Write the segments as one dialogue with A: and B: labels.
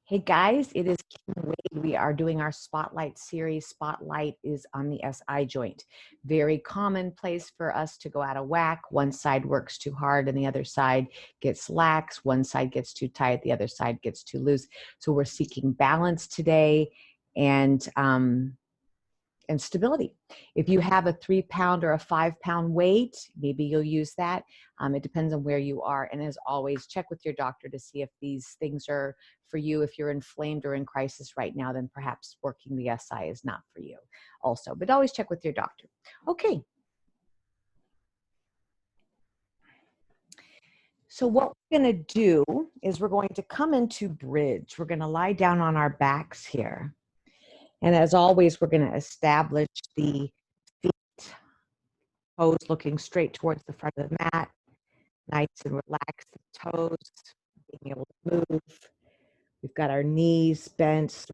A: Hey guys, it is Kim Wade. We are doing our Spotlight series. Spotlight is on the SI joint. Very common place for us to go out of whack. One side works too hard and the other side gets lax. One side gets too tight, the other side gets too loose. So we're seeking balance today and stability. If you have a 3-pound or a 5-pound weight, maybe you'll use that. It depends on where you are. And as always, check with your doctor to see if these things are for you. If you're inflamed or in crisis right now, then perhaps working the SI is not for you also. But always check with your doctor. Okay. So what we're going to do is we're going to come into bridge. We're going to lie down on our backs here. And as always, we're going to establish the feet, toes looking straight towards the front of the mat, nice and relaxed, the toes, being able to move. We've got our knees bent,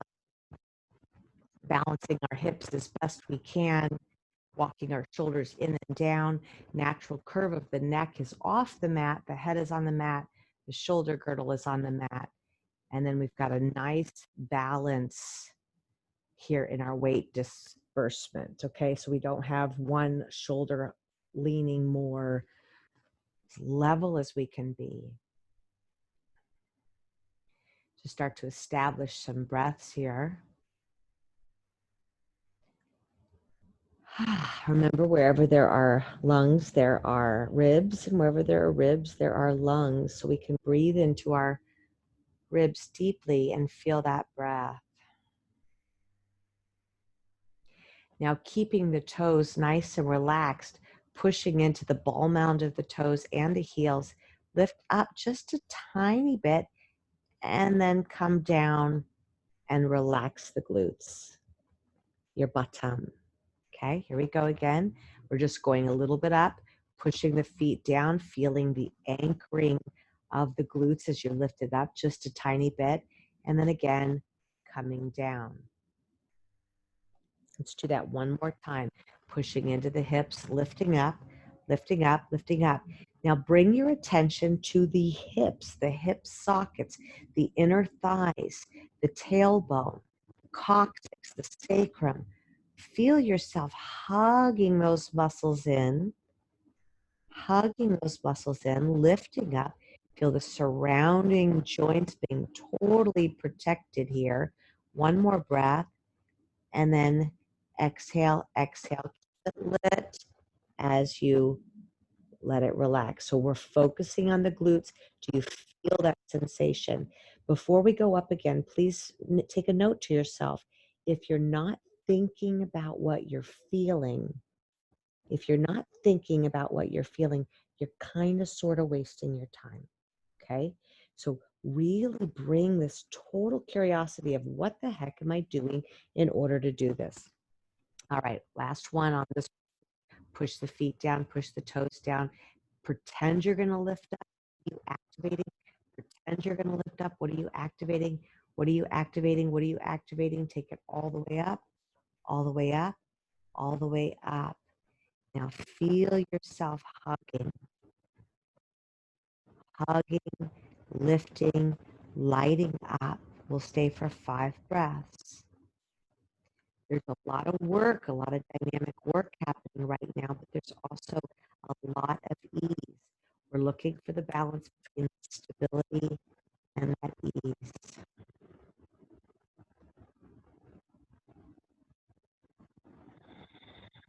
A: balancing our hips as best we can, walking our shoulders in and down. Natural curve of the neck is off the mat, the head is on the mat, the shoulder girdle is on the mat. And then we've got a nice balance here in our weight disbursement, okay? So we don't have one shoulder leaning more, level as we can be. To start to establish some breaths here. Remember, wherever there are lungs, there are ribs, and wherever there are ribs, there are lungs. So we can breathe into our ribs deeply and feel that breath. Now, keeping the toes nice and relaxed, pushing into the ball mound of the toes and the heels, lift up just a tiny bit, and then come down and relax the glutes, your bottom. Okay, here we go again. We're just going a little bit up, pushing the feet down, feeling the anchoring of the glutes as you lift it up just a tiny bit, and then again, coming down. Let's do that one more time. Pushing into the hips, lifting up, lifting up, lifting up. Now bring your attention to the hips, the hip sockets, the inner thighs, the tailbone, the coccyx, the sacrum. Feel yourself hugging those muscles in, lifting up. Feel the surrounding joints being totally protected here. One more breath, and then exhale, exhale. Keep it lit as you let it relax. So we're focusing on the glutes. Do you feel that sensation? Before we go up again, please take a note to yourself. If you're not thinking about what you're feeling, you're kind of sort of wasting your time. Okay? So really bring this total curiosity of what the heck am I doing in order to do this? All right, last one on this. Push the feet down, push the toes down. Pretend you're going to lift up. What are you activating? Pretend you're going to lift up. What are you activating? What are you activating? What are you activating? Take it all the way up, all the way up, all the way up. Now feel yourself hugging, lifting, lighting up. We'll stay for 5 breaths. There's a lot of work, a lot of dynamic work happening right now, but there's also a lot of ease. We're looking for the balance between stability and that ease.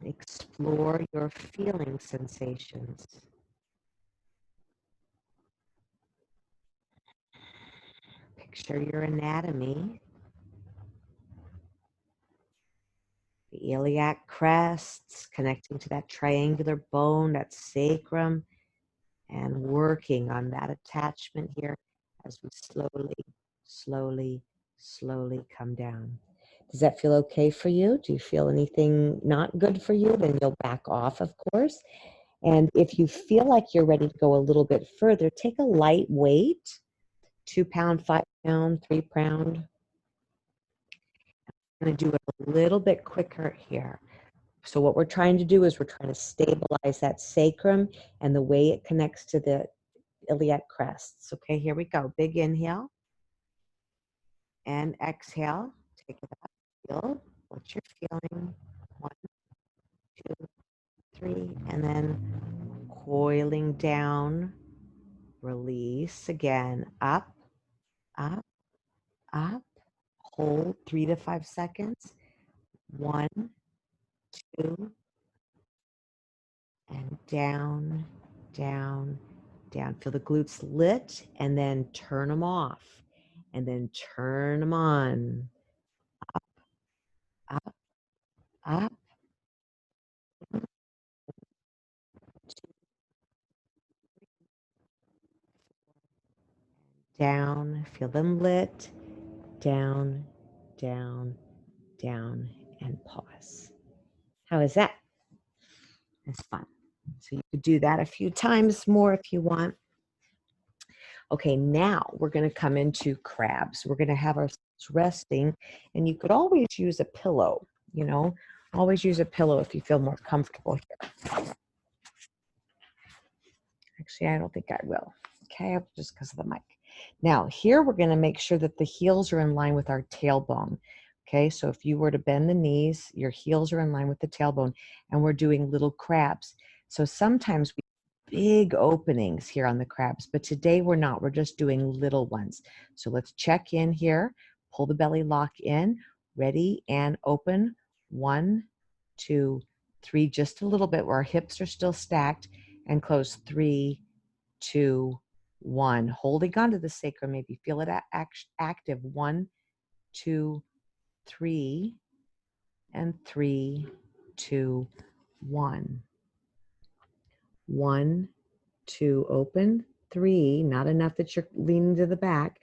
A: Explore your feeling sensations. Picture your anatomy. The iliac crests connecting to that triangular bone, that sacrum, and working on that attachment here as we slowly come down. Does that feel okay for you? Do you feel anything not good for you? Then you'll back off, of course. And if you feel like you're ready to go a little bit further, take a light weight, 2-pound, 5-pound, 3-pound. I'm going to do it a little bit quicker here. So what we're trying to do is we're trying to stabilize that sacrum and the way it connects to the iliac crests. Okay, here we go. Big inhale. and exhale. Take it up. Feel what you're feeling. 1, 2, 3, and then coiling down. Release again. Up, up, up. Hold 3 to 5 seconds. 1, 2, and down, down, down. Feel the glutes lit, and then turn them off, and then turn them on. Up, up, up. Down. Feel them lit. Down, down, down, and pause. How is that? It's fun. So you could do that a few times more if you want. Okay, now we're going to come into crabs. We're going to have ourselves resting, and you could always use a pillow, you know, always use a pillow if you feel more comfortable here. Actually, I don't think I will. Okay, just because of the mic. Now, here we're going to make sure that the heels are in line with our tailbone. Okay, so if you were to bend the knees, your heels are in line with the tailbone, and we're doing little crabs. So sometimes we big openings here on the crabs, but today we're not. We're just doing little ones. So let's check in here. Pull the belly lock in. Ready and open. 1, 2, 3. Just a little bit where our hips are still stacked, and close. 3, 2, 1. Holding onto the sacrum. Maybe feel it active. 1, 2, 3, and 3, 2, 1. 1, 2, open. 3, not enough that you're leaning to the back,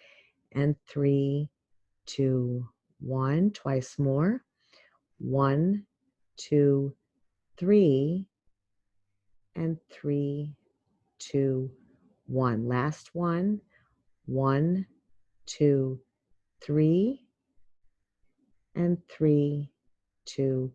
A: and 3, 2, 1. Twice more. 1, 2, 3, and 3, 2, 1. Last one. 1, 2, 3, and 3, 2,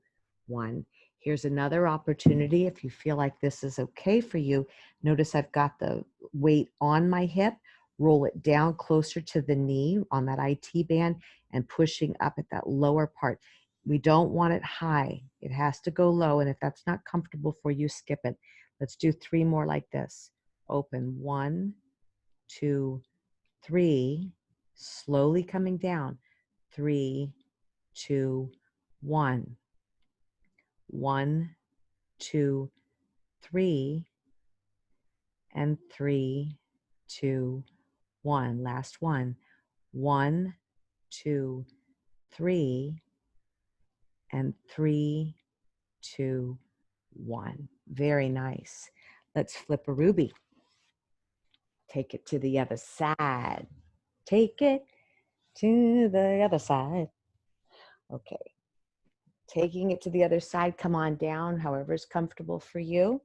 A: 1. Here's another opportunity. If you feel like this is okay for you, notice I've got the weight on my hip. Roll it down closer to the knee on that IT band and pushing up at that lower part. We don't want it high. It has to go low. And if that's not comfortable for you, skip it. Let's do 3 more like this. Open. 1, 2, 3. Slowly coming down. 3, 2, 1. 1, 2, 3, and 3, 2, 1. Last one. 1, 2, 3, and 3, 2, 1. Very nice. Let's flip a ruby. Take it to the other side. Take it to the other side. Okay. Taking it to the other side, come on down, however is comfortable for you.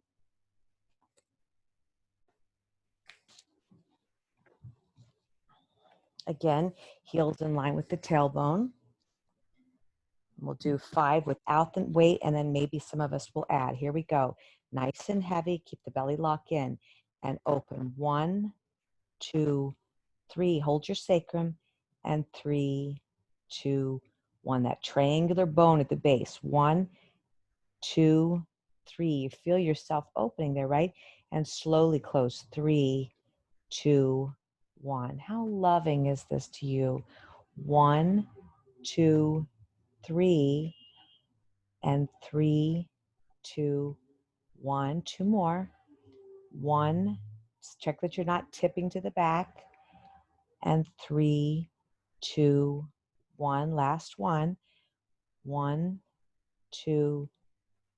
A: Again, heels in line with the tailbone. We'll do 5 without the weight, and then maybe some of us will add. Here we go. Nice and heavy. Keep the belly lock in and open. 1, 2, 3. Hold your sacrum. And 3, 2, 1. That triangular bone at the base. 1, 2, 3. You feel yourself opening there, right? And slowly close. 3, 2, 1. How loving is this to you? 1, 2, 3, and 3, 2, 1. 2 more. 1. Check that you're not tipping to the back. And 3, 2, 1. Last one. 1, 2,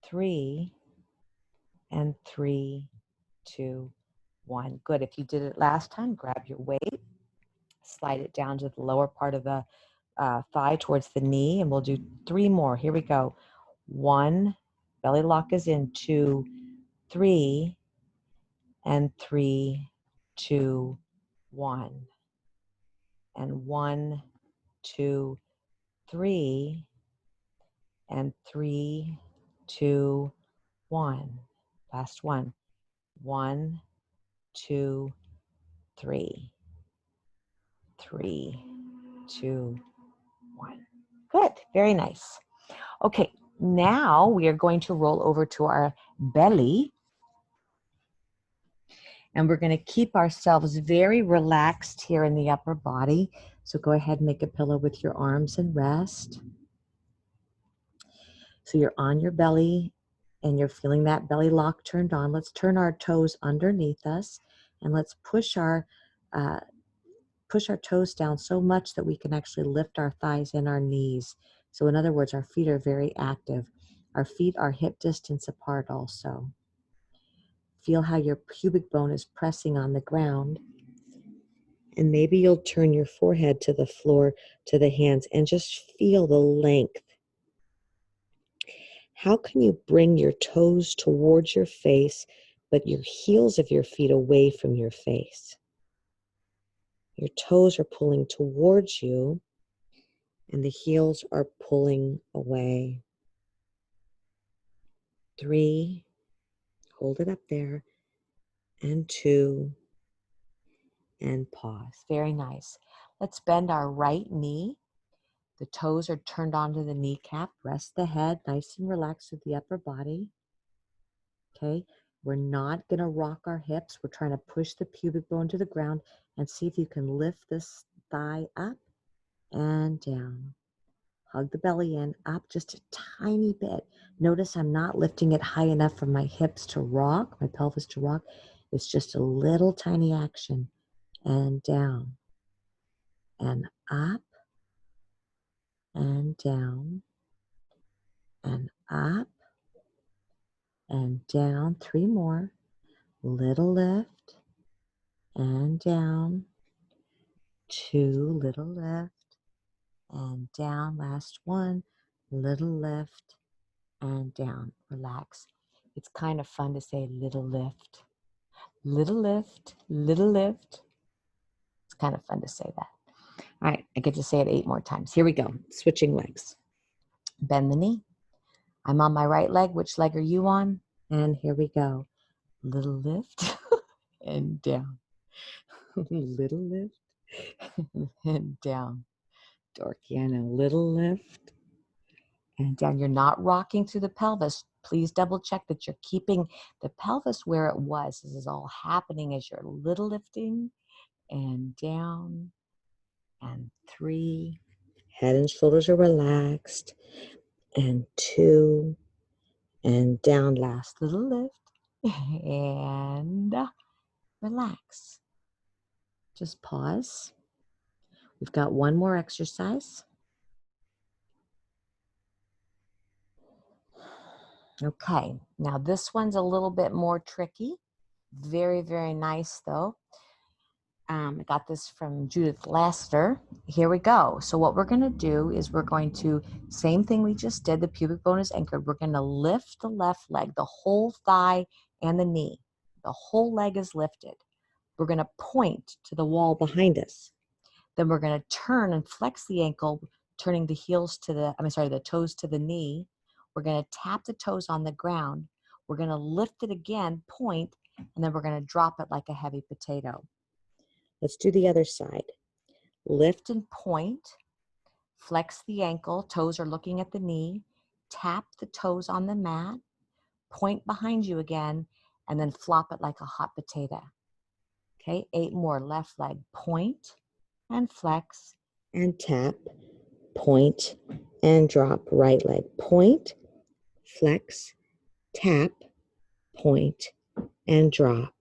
A: 3, and 3, 2, 1. Good. If you did it last time, grab your weight, slide it down to the lower part of the thigh towards the knee, and we'll do 3 more. Here we go. 1, belly lock is in. 2, 3, and 3, 2, 1. And 1, 2, 3, and 3, 2, 1. Last one. 1, 2, 3, 3, 2, Good, very nice. Okay, now we are going to roll over to our belly. And we're going to keep ourselves very relaxed here in the upper body. So go ahead and make a pillow with your arms and rest. So you're on your belly and you're feeling that belly lock turned on. Let's turn our toes underneath us and let's push our toes down so much that we can actually lift our thighs and our knees. So in other words, our feet are very active. Our feet are hip distance apart also. Feel how your pubic bone is pressing on the ground. And maybe you'll turn your forehead to the floor, to the hands, and just feel the length. How can you bring your toes towards your face, but your heels of your feet away from your face? Your toes are pulling towards you, and the heels are pulling away. 3, hold it up there, and 2, and pause. Very nice. Let's bend our right knee. The toes are turned onto the kneecap. Rest the head nice and relaxed with the upper body. Okay, we're not going to rock our hips. We're trying to push the pubic bone to the ground and see if you can lift this thigh up and down. Hug the belly in, up just a tiny bit. Notice I'm not lifting it high enough for my hips to rock, my pelvis to rock. It's just a little tiny action. And down. And up. And down. And up. And down. 3 more. Little lift. And down. 2, little lift. And down. Last one. Little lift. And down. Relax. It's kind of fun to say little lift. Little lift, little lift. It's kind of fun to say that. All right, I get to say it 8 more times. Here we go. Switching legs. Bend the knee. I'm on my right leg. Which leg are you on? And here we go. Little lift and down. Little lift and down. Dorky, I know. Little lift and down. You're not rocking through the pelvis. Please double check that you're keeping the pelvis where it was. This is all happening as you're little lifting and down, and 3, head and shoulders are relaxed, and 2, and down, last little lift, and relax. Just pause. We've got one more exercise. Okay, now this one's a little bit more tricky. Very, very nice though. I got this from Judith Laster. Here we go. So what we're going to do is we're going to, same thing we just did, the pubic bone is anchored. We're going to lift the left leg, the whole thigh and the knee. The whole leg is lifted. We're going to point to the wall behind us. Then we're going to turn and flex the ankle, turning the heels to the toes to the knee. We're going to tap the toes on the ground. We're going to lift it again, point, and then we're going to drop it like a heavy potato. Let's do the other side. Lift and point, flex the ankle, toes are looking at the knee, tap the toes on the mat, point behind you again, and then flop it like a hot potato. Okay, 8 more. Left leg, point and flex and tap, point and drop. Right leg, point, flex, tap, point and drop.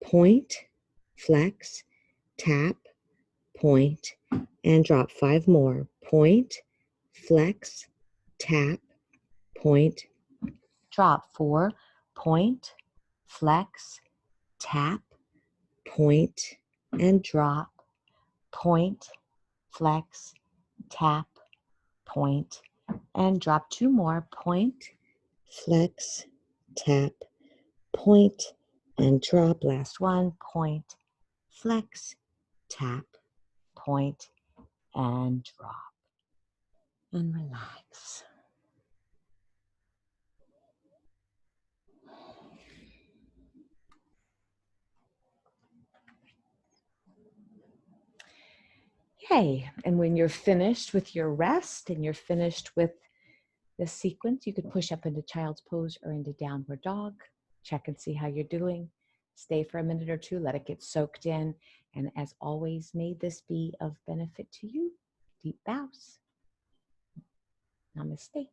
A: Point, flex, tap, point, and drop. 5 more. Point, flex, tap, point, drop. 4, point, flex, tap, point, and drop. Point, flex, tap, point, and drop. 2 more. Point, flex, tap, point, and drop. Last one. Point, flex, tap, point, and drop. And relax.
B: Okay, and when you're finished with your rest and you're finished with this sequence, you can push up into child's pose or into downward dog. Check and see how you're doing. Stay for a minute or two, let it get soaked in. And as always, may this be of benefit to you. Deep bows. Namaste.